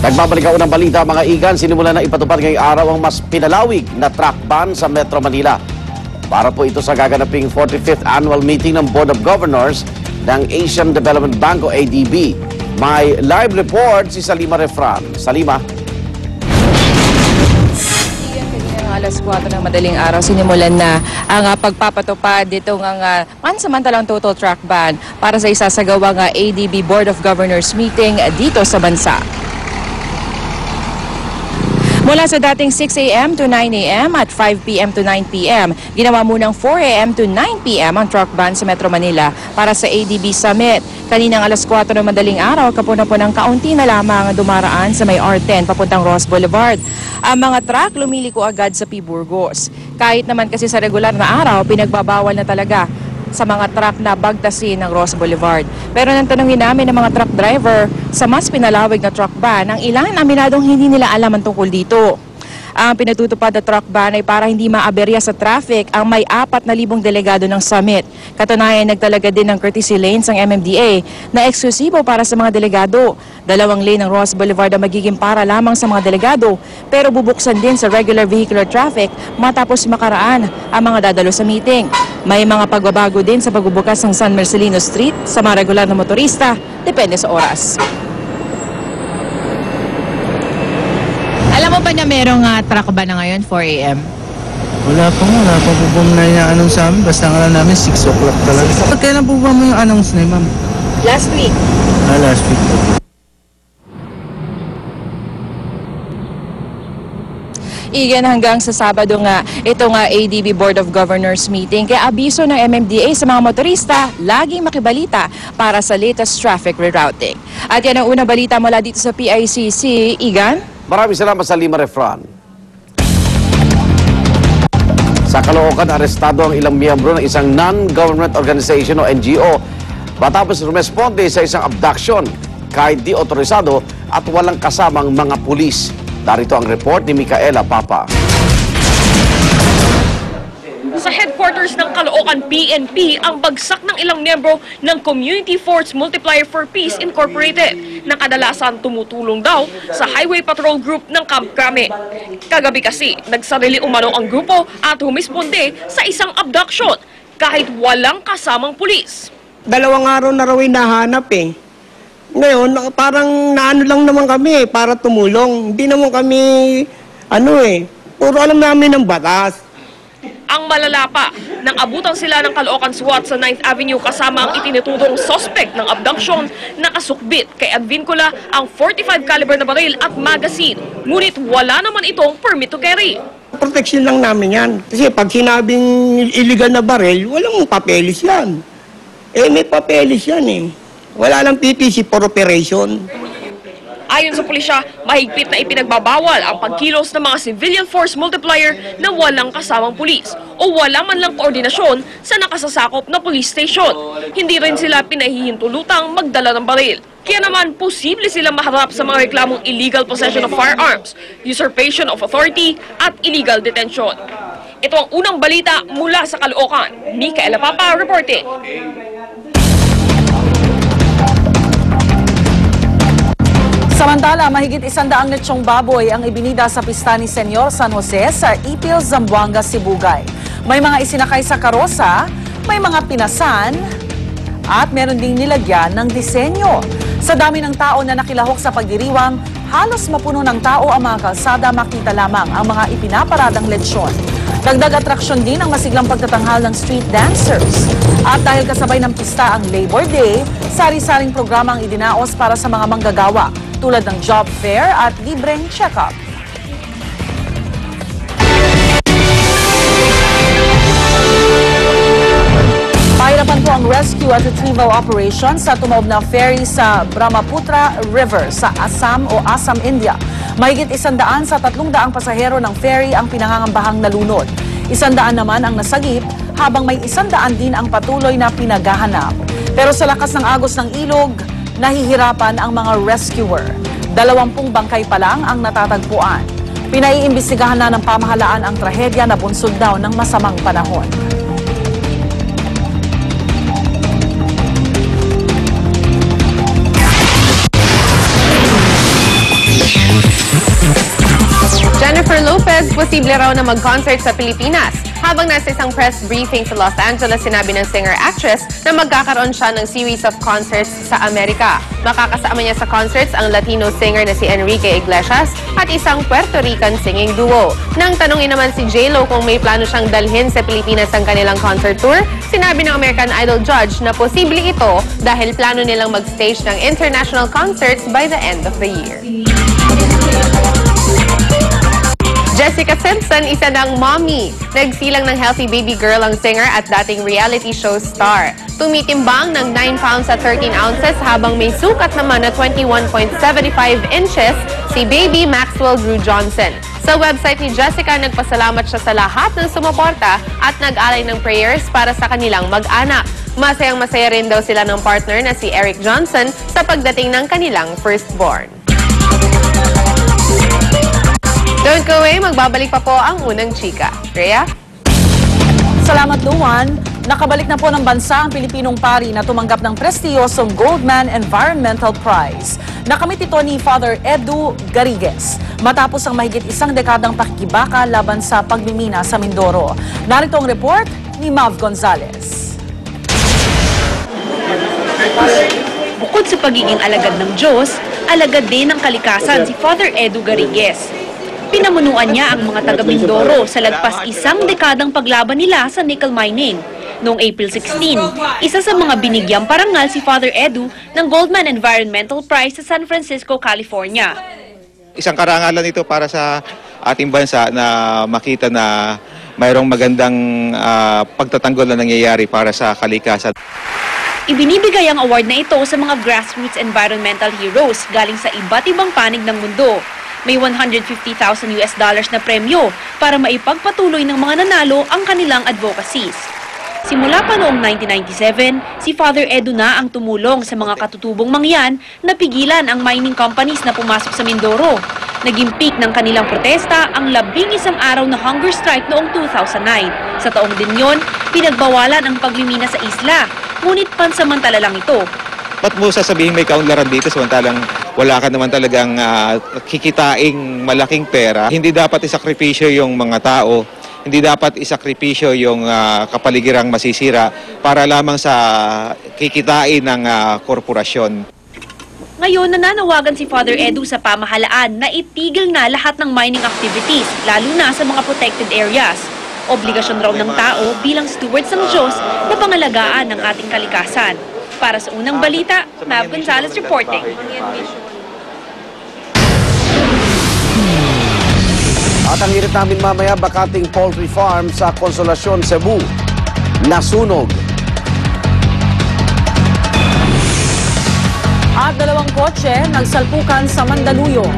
Nagbabalik ang unang balita mga igan, sinimula na ipatupad ngayong araw ang mas pinalawig na truck ban sa Metro Manila. Para po ito sa gaganaping 45th annual meeting ng Board of Governors ng Asian Development Bank o ADB. May live report si Salima Refran. Salima. Alas 4 ng madaling araw, sinimulan na ang pagpapatupad ditong pansamantalang total truck ban para sa isasagawang ADB Board of Governors meeting dito sa bansa. Mula sa dating 6 a.m. to 9 a.m. at 5 p.m. to 9 p.m., ginawa munang 4 a.m. to 9 p.m. ang truck ban sa Metro Manila para sa ADB Summit. Kaninang alas 4 ng madaling araw, kapuna-punang kaunti na lamang dumaraan sa may R10 papuntang Ross Boulevard. Ang mga truck lumiliko agad sa P. Burgos. Kahit naman kasi sa regular na araw, pinagbabawal na talaga sa mga truck na bagtasin ng Ross Boulevard. Pero nang tanungin namin ng mga truck driver sa mas pinalawig na truck ban, ang ilan aminadong hindi nila alam ang tungkol dito. Ang pinatutupad na truck ban ay para hindi maaberya sa traffic ang may 4,000 delegado ng summit. Katunayan, nagtalaga din ng courtesy lanes ang MMDA na eksklusibo para sa mga delegado. 2 lane ng Ross Boulevard ang magiging para lamang sa mga delegado, pero bubuksan din sa regular vehicular traffic matapos makaraan ang mga dadalo sa meeting. May mga pagbabago din sa pagbubukas ng San Marcelino Street sa mga regular na motorista, depende sa oras. Alam mo ba na merong truck ba na ngayon, 4 a.m.? Wala pa po ba na yung sa amin. Basta nga lang namin 6 o'clock talaga. Kailan po ba mo yung announce na yun, ma'am? Last week. Last week po. Igan, hanggang sa Sabado nga, itong ADB Board of Governors meeting. Kaya abiso ng MMDA sa mga motorista, laging makibalita para sa latest traffic rerouting. At yan ang unang balita mula dito sa PICC. Igan? Maraming salamat sa Salima Refran. Sa Caloocan, arestado ang ilang miyembro ng isang non-government organization o NGO matapos rumesponde sa isang abduction kahit di otorisado at walang kasamang mga pulis. Darito ang report ni Micaela Papa. Sa headquarters ng Caloocan PNP ang bagsak ng ilang miyembro ng Community Force Multiplier for Peace Incorporated na kadalasan tumutulong daw sa Highway Patrol Group ng Camp Crame. Kagabi kasi, nagsarili umano ang grupo at humisponde sa isang abduction kahit walang kasamang pulis. 2 araw na raw nahanap eh. Ngayon, parang naano lang naman kami para tumulong. Hindi naman kami, puro alam namin ng batas. Ang malala pa, nang abutan sila ng Caloocan SWAT sa 9th Avenue kasama ang itinutudong suspect ng abduction, nakasukbit kay Advincula ang 45 caliber na baril at magazine. Ngunit wala naman itong permit to carry. Protection lang namin yan. Kasi pag sinabing illegal na baril, walang papelis yan. May papelis yan eh. Wala lang PPC for operation. Ayon sa pulisya, mahigpit na ipinagbabawal ang pagkilos ng mga civilian force multiplier na walang kasamang pulis o wala man lang koordinasyon sa nakasasakop na police station. Hindi rin sila pinahihintulutang magdala ng baril. Kaya naman, posible silang maharap sa mga reklamong illegal possession of firearms, usurpation of authority at illegal detention. Ito ang unang balita mula sa Caloocan. Micaela Papa reporting. Samantala, mahigit 100 lechong baboy ang ibinida sa pista ni Senyor San Jose sa Ipil, Zamboanga, Sibugay. May mga isinakay sa karosa, may mga pinasan, at meron ding nilagyan ng disenyo. Sa dami ng tao na nakilahok sa pagdiriwang, halos mapuno ng tao ang mga kalsada, makita lamang ang mga ipinaparadang lechon. Dagdag atraksyon din ang masiglang pagtatanghal ng street dancers. At dahil kasabay ng pista ang Labor Day, sari-saring programa ang idinaos para sa mga manggagawa, tulad ng job fair at libreng check-up. Pahirapan po ang rescue at retrieval operation sa tumaob na ferry sa Brahmaputra River sa Assam o Assam, India. Mahigit 100 sa 300 pasahero ng ferry ang pinangangambahang nalunod. 100 naman ang nasagip habang may 100 din ang patuloy na pinaghahanap. Pero sa lakas ng agos ng ilog, nahihirapan ang mga rescuer. 20 bangkay pa lang ang natatagpuan. Pinaiimbestigahan na ng pamahalaan ang trahedya na bunsod daw ng masamang panahon. Jennifer Lopez, posible raw na mag-concert sa Pilipinas. Habang nasa isang press briefing sa Los Angeles, sinabi ng singer-actress na magkakaroon siya ng series of concerts sa Amerika. Makakasama niya sa concerts ang Latino singer na si Enrique Iglesias at isang Puerto Rican singing duo. Nang tanungin naman si J-Lo kung may plano siyang dalhin sa Pilipinas ang kanilang concert tour, sinabi ng American Idol judge na posible ito dahil plano nilang mag-stage ng international concerts by the end of the year. Jessica Simpson, isa ng mommy. Nagsilang ng healthy baby girl ang singer at dating reality show star. Tumitimbang ng 9 pounds at 13 ounces habang may sukat naman na 21.75 inches si baby Maxwell Drew Johnson. Sa website ni Jessica, nagpasalamat siya sa lahat ng sumuporta at nag-alay ng prayers para sa kanilang mag-anak. Masayang-masaya rin daw sila ng partner na si Eric Johnson sa pagdating ng kanilang firstborn. Don't go away, magbabalik pa po ang unang chika. Rhea? Salamat, Luan. Nakabalik na po ng bansa ang Pilipinong pari na tumanggap ng prestiyosong Goldman Environmental Prize. Nakamit ito ni Father Edu Garrigues matapos ang mahigit isang dekadang pakikibaka laban sa pagmimina sa Mindoro. Narito ang report ni Mav Gonzalez. Bukod sa pagiging alagad ng Diyos, alagad din ng kalikasan si Father Edu Garrigues. Pinamunuan niya ang mga taga Mindoro sa lagpas isang dekadang paglaban nila sa nickel mining. Noong April 16, isa sa mga binigyang parangal si Father Edu ng Goldman Environmental Prize sa San Francisco, California. Isang karangalan ito para sa ating bansa na makita na mayroong magandang pagtatanggol na nangyayari para sa kalikasan. Ibinibigay ang award na ito sa mga grassroots environmental heroes galing sa iba't ibang panig ng mundo. May $150,000 na premyo para maipagpatuloy ng mga nanalo ang kanilang advocacies. Simula pa noong 1997, si Father Edu na ang tumulong sa mga katutubong mangyan na pigilan ang mining companies na pumasok sa Mindoro. Naging peak ng kanilang protesta ang 11 araw na hunger strike noong 2009. Sa taong din yon, pinagbawalan ang pagmimina sa isla, ngunit pansamantala lang ito. Ba't mo sasabihin may kaunlaran dito samantalang wala ka naman talagang kikitaing malaking pera? Hindi dapat isakripisyo yung mga tao, hindi dapat isakripisyo yung kapaligirang masisira para lamang sa kikitain ng korporasyon. Ngayon, nananawagan si Father Edu sa pamahalaan na itigil na lahat ng mining activities, lalo na sa mga protected areas. Obligasyon raw ng tao bilang stewards ng Diyos na pangalagaan ng ating kalikasan. Para sa unang balita, Mav Gonzalez reporting. At ang hirit namin mamaya, bakating poultry farm sa Consolacion, Cebu. Nasunog. At 2 kotse nagsalpukan sa Mandaluyong.